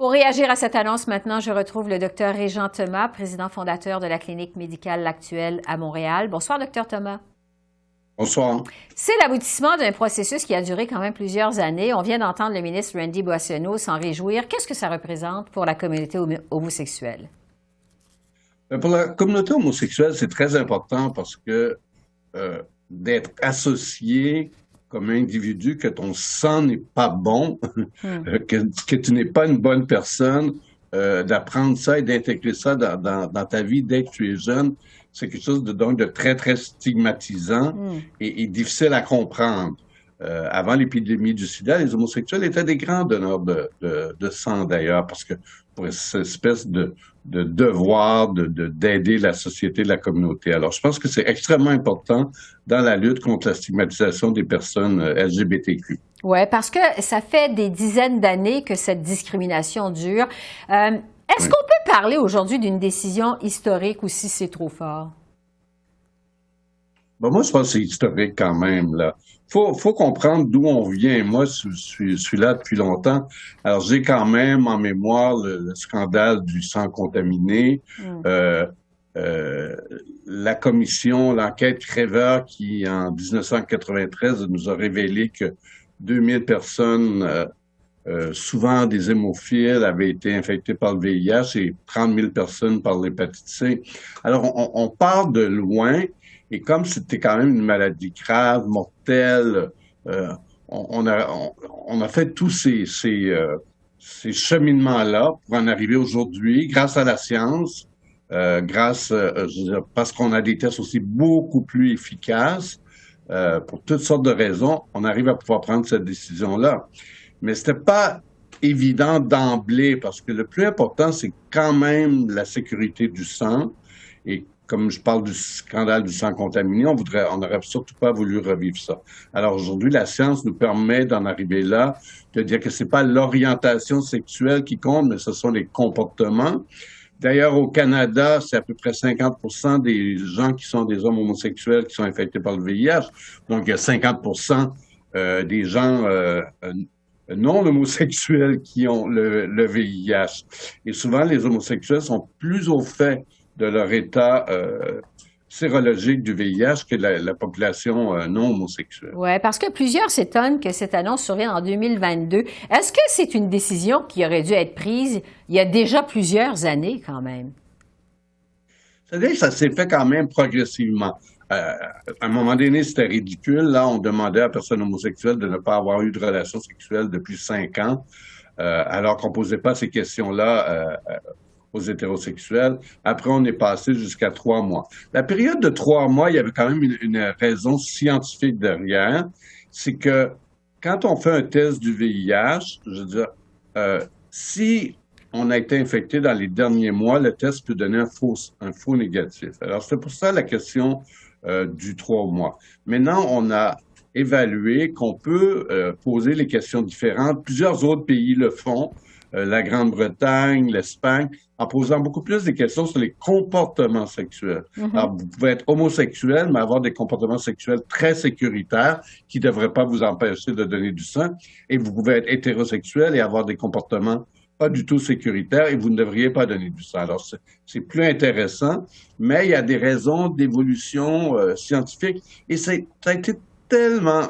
Pour réagir à cette annonce maintenant, je retrouve le docteur Régent Thomas, président fondateur de la clinique médicale L'Actuelle à Montréal. Bonsoir, docteur Thomas. Bonsoir. C'est l'aboutissement d'un processus qui a duré quand même plusieurs années. On vient d'entendre le ministre Randy Boissonnault s'en réjouir. Qu'est-ce que ça représente pour la communauté homosexuelle? Pour la communauté homosexuelle, c'est très important parce que d'être associé comme individu, que ton sang n'est pas bon, que tu n'es pas une bonne personne, d'apprendre ça et d'intégrer ça dans ta vie dès que tu es jeune, c'est quelque chose donc de très, très stigmatisant et difficile à comprendre. Avant l'épidémie du sida, les homosexuels étaient des grands donneurs de sang d'ailleurs, parce que pour cette espèce de devoir d'aider la société, la communauté. Alors, je pense que c'est extrêmement important dans la lutte contre la stigmatisation des personnes LGBTQ. Oui, parce que ça fait des dizaines d'années que cette discrimination dure. Est-ce qu'on peut parler aujourd'hui d'une décision historique ou si c'est trop fort? Ben moi, je pense que c'est historique quand même, là. Faut comprendre d'où on vient. Moi, je suis là depuis longtemps. Alors, j'ai quand même en mémoire le scandale du sang contaminé, euh, la commission, l'enquête Crèver qui, en 1993, nous a révélé que 2000 personnes, souvent des hémophiles, avaient été infectées par le VIH et 30 000 personnes par l'hépatite C. Alors, on part de loin. Et comme c'était quand même une maladie grave, mortelle, on a fait tous ces cheminements-là pour en arriver aujourd'hui, grâce à la science, parce qu'on a des tests aussi beaucoup plus efficaces, pour toutes sortes de raisons, on arrive à pouvoir prendre cette décision-là. Mais c'était pas évident d'emblée, parce que le plus important, c'est quand même la sécurité du sang. Et comme je parle du scandale du sang contaminé, on n'aurait surtout pas voulu revivre ça. Alors aujourd'hui, la science nous permet d'en arriver là, de dire que c'est pas l'orientation sexuelle qui compte, mais ce sont les comportements. D'ailleurs, au Canada, c'est à peu près 50% des gens qui sont des hommes homosexuels qui sont infectés par le VIH. Donc, il y a 50% des gens non homosexuels qui ont le VIH. Et souvent, les homosexuels sont plus au fait de leur état sérologique du VIH que la population non homosexuelle. Oui, parce que plusieurs s'étonnent que cette annonce survienne en 2022. Est-ce que c'est une décision qui aurait dû être prise il y a déjà plusieurs années quand même? C'est-à-dire que ça s'est fait quand même progressivement. À un moment donné, c'était ridicule. Là, on demandait à personnes homosexuelles de ne pas avoir eu de relations sexuelles depuis 5 ans, alors qu'on posait pas ces questions-là aux hétérosexuels. Après, on est passé jusqu'à 3 mois. La période de 3 mois, il y avait quand même une raison scientifique derrière. C'est que quand on fait un test du VIH, je veux dire, si on a été infecté dans les derniers mois, le test peut donner un faux négatif. Alors, c'est pour ça la question du 3 mois. Maintenant, on a évalué qu'on peut poser les questions différentes. Plusieurs autres pays le font. La Grande-Bretagne, l'Espagne, en posant beaucoup plus des questions sur les comportements sexuels. Alors, vous pouvez être homosexuel, mais avoir des comportements sexuels très sécuritaires qui ne devraient pas vous empêcher de donner du sang. Et vous pouvez être hétérosexuel et avoir des comportements pas du tout sécuritaires et vous ne devriez pas donner du sang. Alors, c'est plus intéressant, mais il y a des raisons d'évolution scientifique. Et ça a été tellement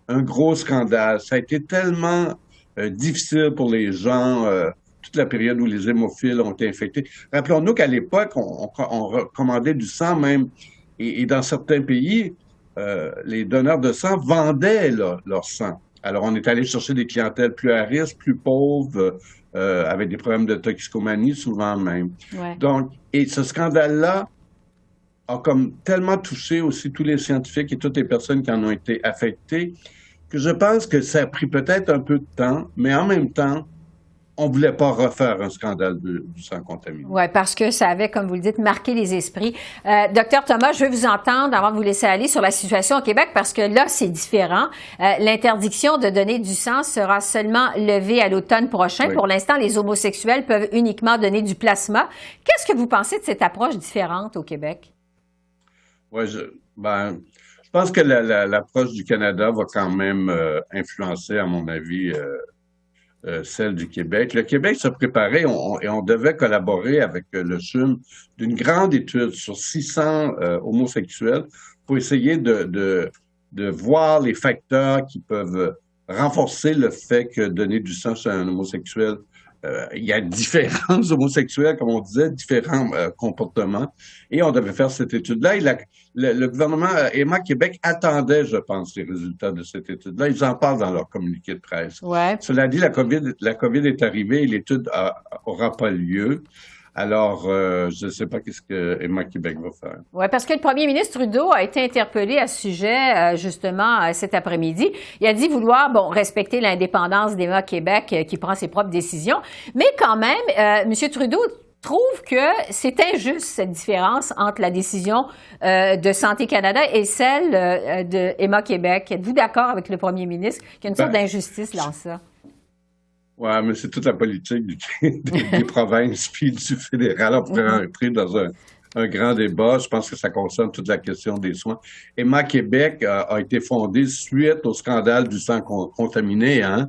un gros scandale. Ça a été tellement difficile pour les gens, toute la période où les hémophiles ont été infectés. Rappelons-nous qu'à l'époque, on recommandait du sang même, et dans certains pays, les donneurs de sang vendaient leur sang. Alors, on est allé chercher des clientèles plus à risque, plus pauvres, avec des problèmes de toxicomanie, souvent même. Ouais. Donc, et ce scandale-là a comme tellement touché aussi tous les scientifiques et toutes les personnes qui en ont été affectées, que je pense que ça a pris peut-être un peu de temps, mais en même temps, on ne voulait pas refaire un scandale du sang contaminé. Oui, parce que ça avait, comme vous le dites, marqué les esprits. Docteur Thomas, je veux vous entendre avant de vous laisser aller sur la situation au Québec, parce que là, c'est différent. L'interdiction de donner du sang sera seulement levée à l'automne prochain. Oui. Pour l'instant, les homosexuels peuvent uniquement donner du plasma. Qu'est-ce que vous pensez de cette approche différente au Québec? Oui, je pense que l'approche du Canada va quand même influencer, à mon avis, celle du Québec. Le Québec se préparait et on devait collaborer avec le CHUM d'une grande étude sur 600 homosexuels pour essayer de voir les facteurs qui peuvent renforcer le fait que donner du sang chez un homosexuel, il y a différents homosexuels, comme on disait, différents comportements. Et on devait faire cette étude-là. Et le gouvernement Emma Québec attendait, je pense, les résultats de cette étude-là. Ils en parlent dans leur communiqué de presse. Ouais. Cela dit, la COVID est arrivée et l'étude aura pas lieu. Alors, je ne sais pas qu'est-ce que Emma Québec va faire. Oui, parce que le premier ministre Trudeau a été interpellé à ce sujet, justement, cet après-midi. Il a dit vouloir, bon, respecter l'indépendance d'Emma Québec qui prend ses propres décisions. Mais quand même, M. Trudeau trouve que c'est injuste, cette différence entre la décision de Santé Canada et celle de Emma Québec. Êtes-vous d'accord avec le premier ministre qu'il y a une sorte d'injustice dans ça? Oui, mais c'est toute la politique des provinces puis du fédéral. On pourrait entrer dans un grand débat. Je pense que ça concerne toute la question des soins. Emma Québec a été fondée suite au scandale du sang contaminé, hein,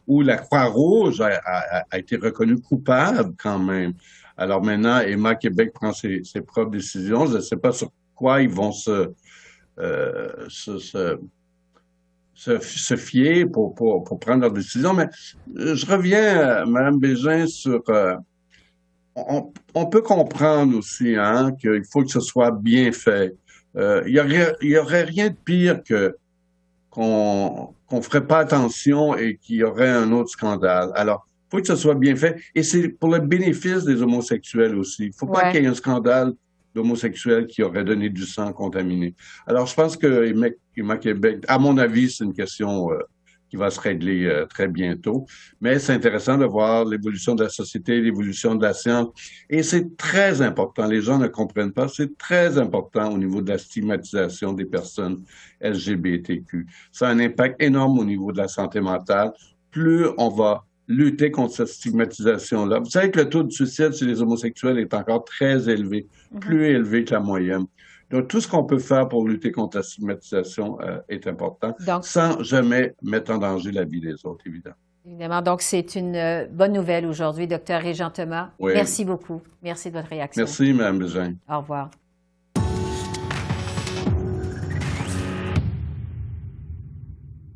où la Croix-Rouge a été reconnue coupable quand même. Alors maintenant, Emma Québec prend ses propres décisions. Je ne sais pas sur quoi ils vont se fier pour prendre leurs décisions. Mais je reviens, Mme Bégin, sur... on peut comprendre aussi hein, qu'il faut que ce soit bien fait. Il y aurait rien de pire qu'on ferait pas attention et qu'il y aurait un autre scandale. Alors, il faut que ce soit bien fait. Et c'est pour le bénéfice des homosexuels aussi. Il ne faut pas qu'il y ait un scandale d'homosexuels qui auraient donné du sang contaminé. Alors, je pense que Emma Québec, à mon avis, c'est une question qui va se régler très bientôt. Mais c'est intéressant de voir l'évolution de la société, l'évolution de la science. Et c'est très important. Les gens ne comprennent pas. C'est très important au niveau de la stigmatisation des personnes LGBTQ. Ça a un impact énorme au niveau de la santé mentale. Plus on va lutter contre cette stigmatisation-là. Vous savez que le taux de suicide chez les homosexuels est encore très élevé, plus élevé que la moyenne. Donc, tout ce qu'on peut faire pour lutter contre la stigmatisation est important, sans jamais mettre en danger la vie des autres, évidemment. Évidemment. Donc, c'est une bonne nouvelle aujourd'hui, Dr. Régent Thomas. Oui. Merci beaucoup. Merci de votre réaction. Merci, Mme Bégin. Au revoir.